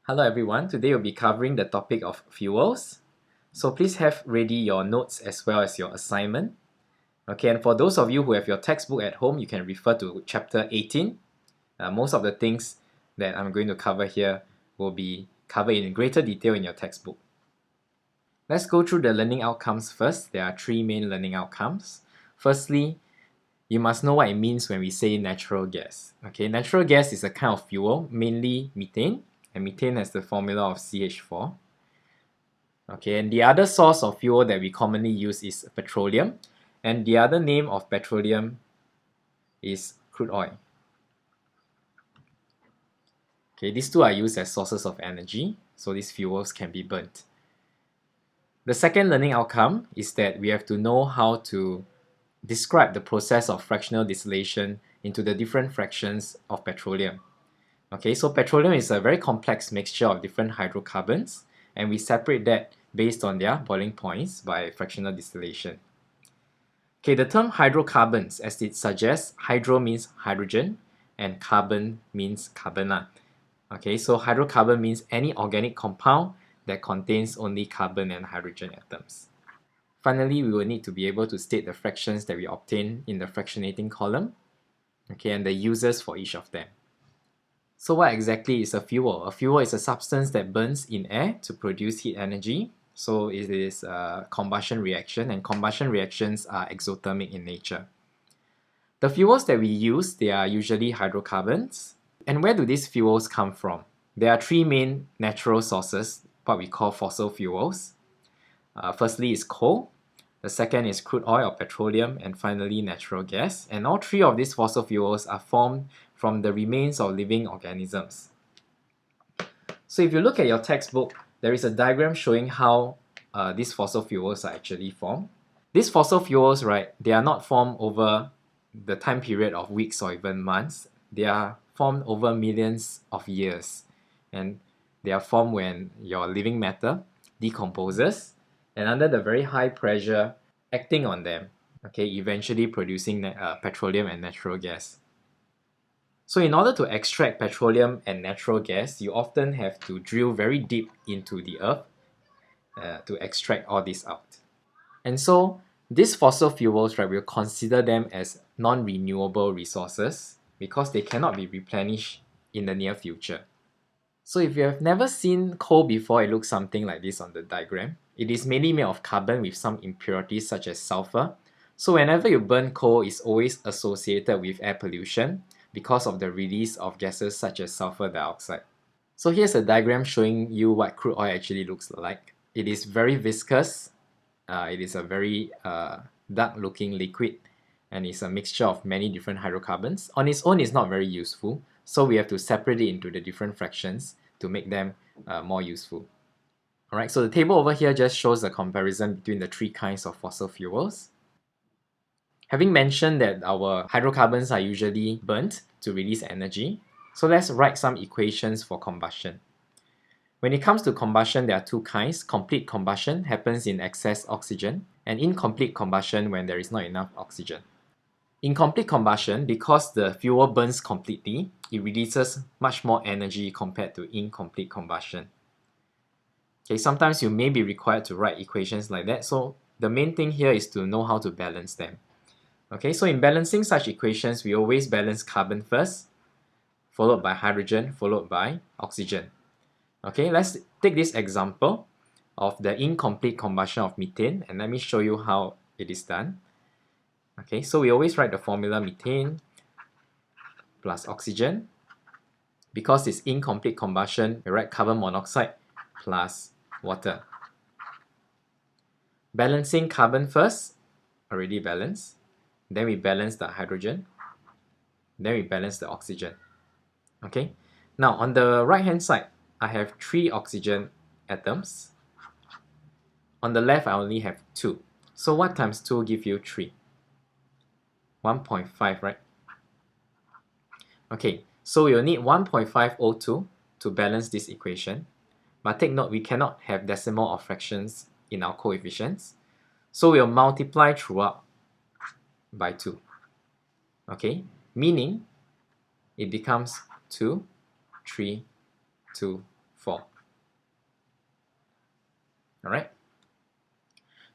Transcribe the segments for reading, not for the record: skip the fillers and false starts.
Hello everyone, today we'll be covering the topic of fuels. So please have ready your notes as well as your assignment. Okay, and for those of you who have your textbook at home, you can refer to chapter 18. Most of the things that I'm going to cover here will be covered in greater detail in your textbook. Let's go through the learning outcomes first. There are three main learning outcomes. Firstly, you must know what it means when we say natural gas. Okay, natural gas is a kind of fuel, mainly methane, and methane has the formula of CH4. Okay, and the other source of fuel that we commonly use is petroleum, and the other name of petroleum is crude oil. Okay, these two are used as sources of energy, so these fuels can be burnt. The second learning outcome is that we have to know how to describe the process of fractional distillation into the different fractions of petroleum. Okay, so petroleum is a very complex mixture of different hydrocarbons, and we separate that based on their boiling points by fractional distillation. Okay, the term hydrocarbons, as it suggests, hydro means hydrogen and carbon means carbonate. Okay, so hydrocarbon means any organic compound that contains only carbon and hydrogen atoms. Finally, we will need to be able to state the fractions that we obtain in the fractionating column, okay, and the uses for each of them. So what exactly is a fuel? A fuel is a substance that burns in air to produce heat energy. So it is a combustion reaction, and combustion reactions are exothermic in nature. The fuels that we use, they are usually hydrocarbons. And where do these fuels come from? There are three main natural sources, what we call fossil fuels. Firstly is coal, the second is crude oil or petroleum, and finally natural gas. And all three of these fossil fuels are formed from the remains of living organisms. So if you look at your textbook, there is a diagram showing how these fossil fuels are actually formed. These fossil fuels, right, they are not formed over the time period of weeks or even months. They are formed over millions of years. And they are formed when your living matter decomposes and under the very high pressure acting on them, okay, eventually producing petroleum and natural gas. So in order to extract petroleum and natural gas, you often have to drill very deep into the earth to extract all this out. And so these fossil fuels, right, we'll consider them as non-renewable resources because they cannot be replenished in the near future. So if you have never seen coal before, it looks something like this on the diagram. It is mainly made of carbon with some impurities such as sulfur. So whenever you burn coal, it's always associated with air pollution because of the release of gases such as sulfur dioxide. So here's a diagram showing you what crude oil actually looks like. It is very viscous. It is a very dark looking liquid, and it's a mixture of many different hydrocarbons. On its own, it's not very useful, so we have to separate it into the different fractions to make them more useful. Alright, so the table over here just shows the comparison between the three kinds of fossil fuels. Having mentioned that our hydrocarbons are usually burnt to release energy, so let's write some equations for combustion. When it comes to combustion, there are two kinds. Complete combustion happens in excess oxygen, and incomplete combustion when there is not enough oxygen. In complete combustion, because the fuel burns completely, it releases much more energy compared to incomplete combustion. Okay, sometimes you may be required to write equations like that, so the main thing here is to know how to balance them. Okay, so in balancing such equations, we always balance carbon first, followed by hydrogen, followed by oxygen. Okay, let's take this example of the incomplete combustion of methane, and let me show you how it is done. Okay, so we always write the formula methane plus oxygen. Because it's incomplete combustion, we write carbon monoxide plus water. Balancing carbon first, already balanced. Then we balance the hydrogen. Then we balance the oxygen. Okay, now on the right hand side, I have 3 oxygen atoms. On the left, I only have 2. So what times 2 give you 3? 1.5, right? Okay, so we'll need 1.5 O2 to balance this equation. But take note, we cannot have decimal or fractions in our coefficients. So we'll multiply throughout by 2. Okay, meaning it becomes 2, 3, 2, 4. Alright.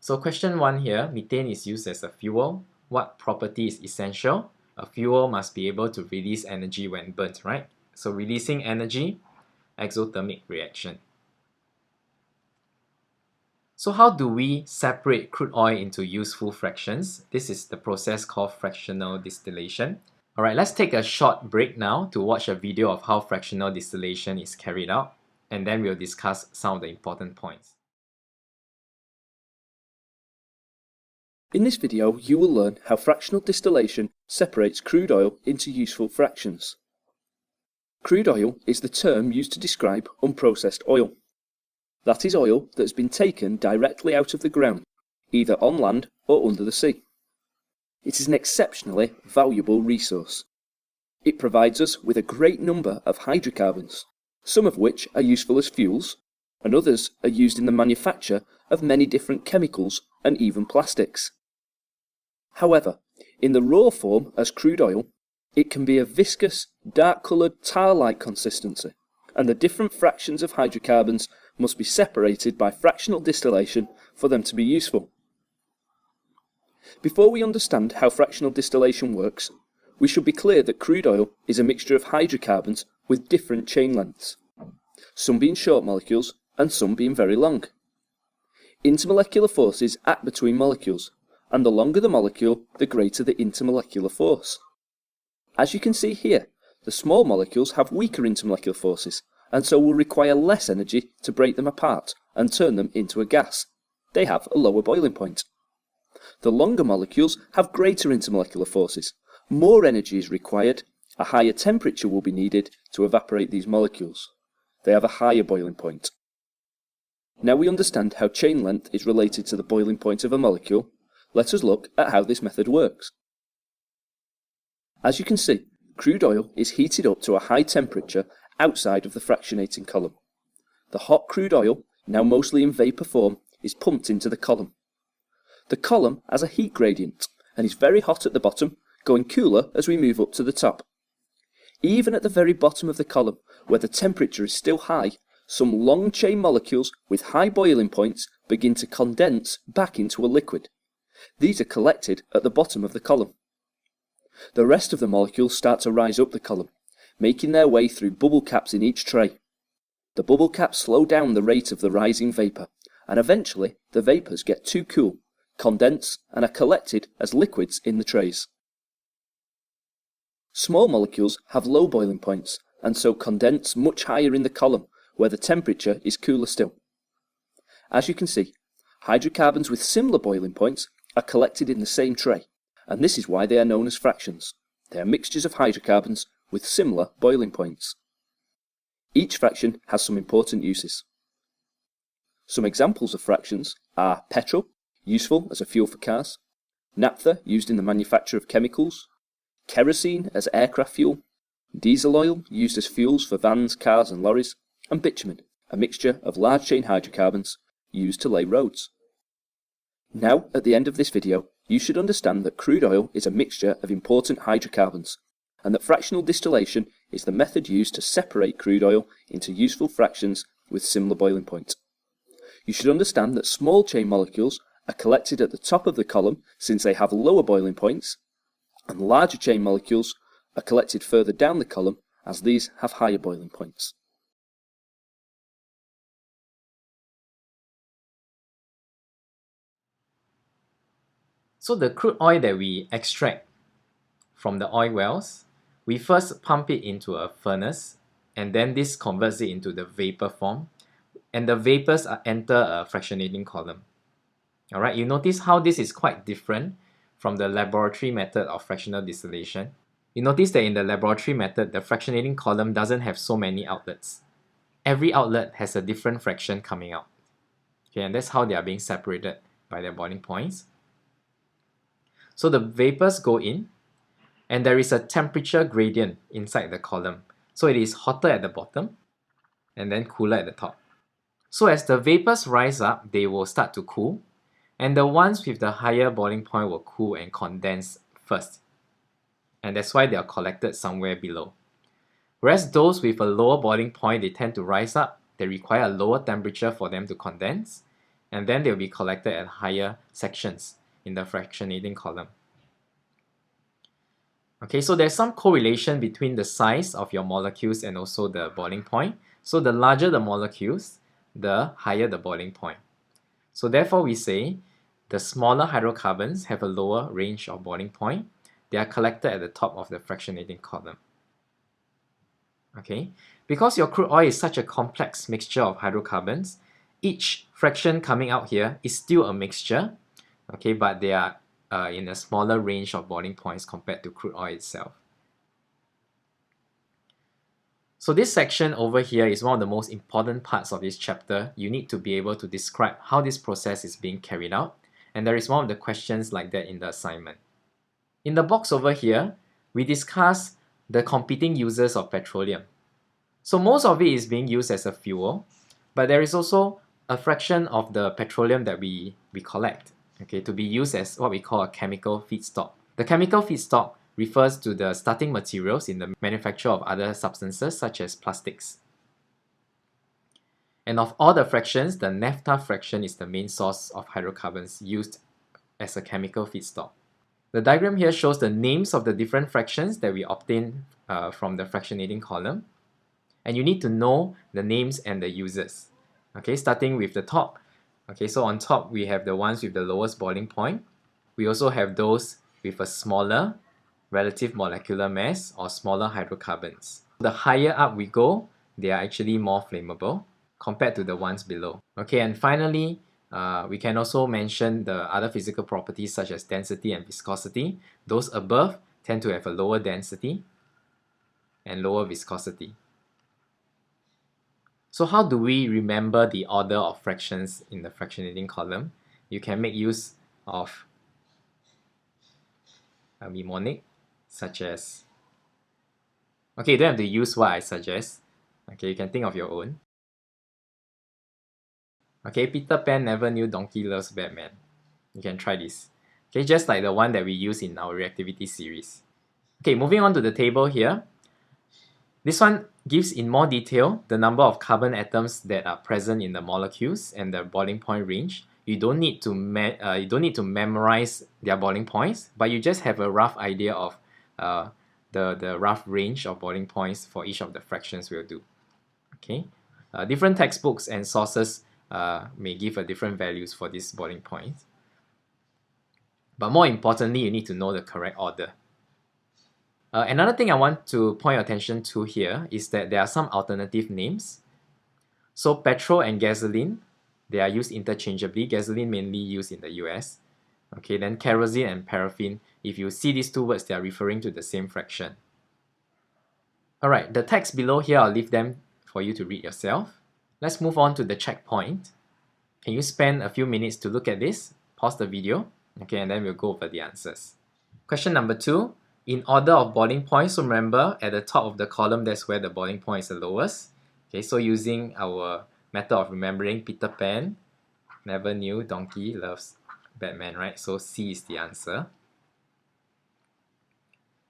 So question 1 here, methane is used as a fuel. What property is essential? A fuel must be able to release energy when burnt, right? So releasing energy, exothermic reaction. So how do we separate crude oil into useful fractions? This is the process called fractional distillation. Alright, let's take a short break now to watch a video of how fractional distillation is carried out, and then we'll discuss some of the important points. In this video, you will learn how fractional distillation separates crude oil into useful fractions. Crude oil is the term used to describe unprocessed oil. That is oil that has been taken directly out of the ground, either on land or under the sea. It is an exceptionally valuable resource. It provides us with a great number of hydrocarbons, some of which are useful as fuels, and others are used in the manufacture of many different chemicals and even plastics. However, in the raw form as crude oil, it can be a viscous, dark-coloured tar-like consistency, and the different fractions of hydrocarbons must be separated by fractional distillation for them to be useful. Before we understand how fractional distillation works, we should be clear that crude oil is a mixture of hydrocarbons with different chain lengths, some being short molecules and some being very long. Intermolecular forces act between molecules, and the longer the molecule, the greater the intermolecular force. As you can see here, the small molecules have weaker intermolecular forces, and so will require less energy to break them apart and turn them into a gas. They have a lower boiling point. The longer molecules have greater intermolecular forces. More energy is required, a higher temperature will be needed to evaporate these molecules. They have a higher boiling point. Now we understand how chain length is related to the boiling point of a molecule. Let us look at how this method works. As you can see, crude oil is heated up to a high temperature outside of the fractionating column. The hot crude oil, now mostly in vapour form, is pumped into the column. The column has a heat gradient and is very hot at the bottom, going cooler as we move up to the top. Even at the very bottom of the column, where the temperature is still high, some long chain molecules with high boiling points begin to condense back into a liquid. These are collected at the bottom of the column. The rest of the molecules start to rise up the column, making their way through bubble caps in each tray. The bubble caps slow down the rate of the rising vapour, and eventually the vapours get too cool, condense, and are collected as liquids in the trays. Small molecules have low boiling points, and so condense much higher in the column, where the temperature is cooler still. As you can see, hydrocarbons with similar boiling points are collected in the same tray, and this is why they are known as fractions. They are mixtures of hydrocarbons with similar boiling points. Each fraction has some important uses. Some examples of fractions are petrol, useful as a fuel for cars, naphtha, used in the manufacture of chemicals, kerosene as aircraft fuel, diesel oil, used as fuels for vans, cars and lorries, and bitumen, a mixture of large chain hydrocarbons used to lay roads. Now, at the end of this video, you should understand that crude oil is a mixture of important hydrocarbons, and that fractional distillation is the method used to separate crude oil into useful fractions with similar boiling point. You should understand that small chain molecules are collected at the top of the column since they have lower boiling points, and larger chain molecules are collected further down the column as these have higher boiling points. So the crude oil that we extract from the oil wells, we first pump it into a furnace, and then this converts it into the vapor form, and the vapors enter a fractionating column. Alright, you notice how this is quite different from the laboratory method of fractional distillation. You notice that in the laboratory method, the fractionating column doesn't have so many outlets. Every outlet has a different fraction coming out. Okay, and that's how they are being separated by their boiling points. So the vapors go in, and there is a temperature gradient inside the column. So it is hotter at the bottom, and then cooler at the top. So as the vapors rise up, they will start to cool, and the ones with the higher boiling point will cool and condense first. And that's why they are collected somewhere below. Whereas those with a lower boiling point, they tend to rise up, they require a lower temperature for them to condense, and then they'll be collected at higher sections in the fractionating column. Okay, so there's some correlation between the size of your molecules and also the boiling point. So the larger the molecules, the higher the boiling point. So therefore we say the smaller hydrocarbons have a lower range of boiling point. They are collected at the top of the fractionating column. Okay, because your crude oil is such a complex mixture of hydrocarbons, each fraction coming out here is still a mixture, okay, but they are in a smaller range of boiling points compared to crude oil itself. So this section over here is one of the most important parts of this chapter. You need to be able to describe how this process is being carried out, and there is one of the questions like that in the assignment. In the box over here, we discuss the competing uses of petroleum. So most of it is being used as a fuel, but there is also a fraction of the petroleum that we collect, okay, to be used as what we call a chemical feedstock. The chemical feedstock refers to the starting materials in the manufacture of other substances such as plastics. And of all the fractions, the naphtha fraction is the main source of hydrocarbons used as a chemical feedstock. The diagram here shows the names of the different fractions that we obtain from the fractionating column. And you need to know the names and the uses. Okay, starting with the top. Okay, so on top we have the ones with the lowest boiling point. We also have those with a smaller relative molecular mass or smaller hydrocarbons. The higher up we go, they are actually more flammable compared to the ones below. Okay, and finally, we can also mention the other physical properties such as density and viscosity. Those above tend to have a lower density and lower viscosity. So how do we remember the order of fractions in the fractionating column? You can make use of a mnemonic such as, okay, you don't have to use what I suggest. Okay, you can think of your own. Okay, Peter Pan never knew donkey loves Batman. You can try this. Okay, just like the one that we use in our reactivity series. Okay, moving on to the table here. This one gives in more detail the number of carbon atoms that are present in the molecules and the boiling point range. You don't need to memorize their boiling points, but you just have a rough idea of the rough range of boiling points for each of the fractions we'll do. Okay, different textbooks and sources may give a different values for these boiling points. But more importantly, you need to know the correct order. Another thing I want to point your attention to here is that there are some alternative names. So petrol and gasoline, they are used interchangeably. Gasoline mainly used in the US. Okay, then kerosene and paraffin, if you see these two words, they are referring to the same fraction. Alright, the text below here, I'll leave them for you to read yourself. Let's move on to the checkpoint. Can you spend a few minutes to look at this? Pause the video, okay, and then we'll go over the answers. Question number 2. In order of boiling points, so remember at the top of the column, that's where the boiling point is the lowest. Okay, so using our method of remembering, Peter Pan never knew donkey loves Batman, right? So C is the answer.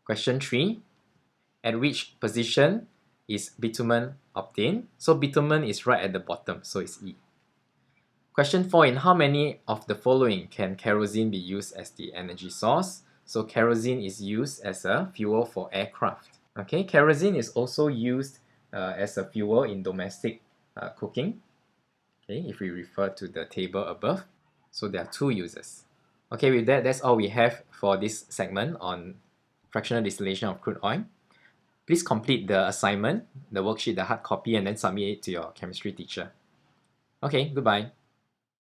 Question 3. At which position is bitumen obtained? So bitumen is right at the bottom, so it's E. Question 4. In how many of the following can kerosene be used as the energy source? So kerosene is used as a fuel for aircraft. Okay, kerosene is also used as a fuel in domestic cooking. Okay, if we refer to the table above. So there are 2 uses. Okay, with that, that's all we have for this segment on fractional distillation of crude oil. Please complete the assignment, the worksheet, the hard copy, and then submit it to your chemistry teacher. Okay, goodbye.